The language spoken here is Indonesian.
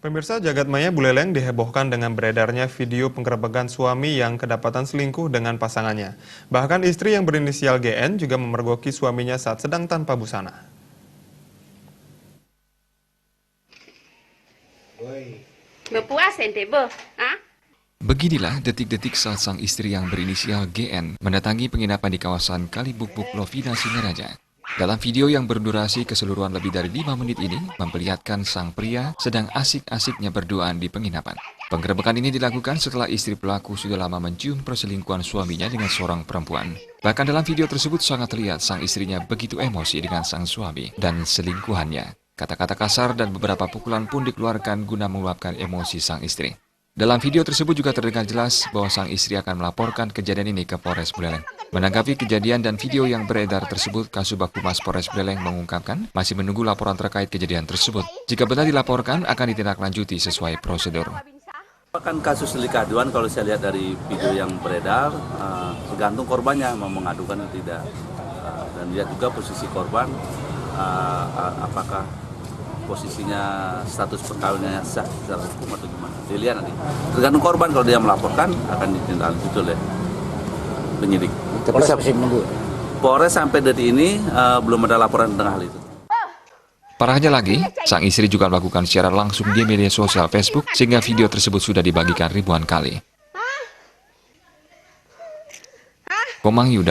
Pemirsa, jagat maya Buleleng dihebohkan dengan beredarnya video penggerebekan suami yang kedapatan selingkuh dengan pasangannya. Bahkan istri yang berinisial GN juga memergoki suaminya saat sedang tanpa busana. Berpuas ente, Bo? Beginilah detik-detik saat sang istri yang berinisial GN mendatangi penginapan di kawasan Kalibukbuk Lovina, Singaraja. Dalam video yang berdurasi keseluruhan lebih dari 5 menit ini, memperlihatkan sang pria sedang asik-asiknya berduaan di penginapan. Penggerebekan ini dilakukan setelah istri pelaku sudah lama mencium perselingkuhan suaminya dengan seorang perempuan. Bahkan dalam video tersebut sangat terlihat sang istrinya begitu emosi dengan sang suami dan selingkuhannya. Kata-kata kasar dan beberapa pukulan pun dikeluarkan guna meluapkan emosi sang istri. Dalam video tersebut juga terdengar jelas bahwa sang istri akan melaporkan kejadian ini ke Polres Buleleng. Menanggapi kejadian dan video yang beredar tersebut, Kasubag Humas Polres Buleleng mengungkapkan masih menunggu laporan terkait kejadian tersebut. Jika benar dilaporkan, akan ditindaklanjuti sesuai prosedur. Kan kasus delik aduan kalau saya lihat dari video yang beredar, tergantung korbannya mau mengadukan atau tidak. Dan lihat juga posisi korban, apakah posisinya status perkawinannya sah secara hukum atau gimana. Dilihat nanti. Tergantung korban, kalau dia melaporkan akan ditindaklanjuti oleh penyidik. Polres masih menunggu. Polres sampai detik ini belum ada laporan tentang hal itu. Parahnya lagi, sang istri juga melakukan siaran langsung di media sosial Facebook sehingga video tersebut sudah dibagikan ribuan kali. Komang Yuda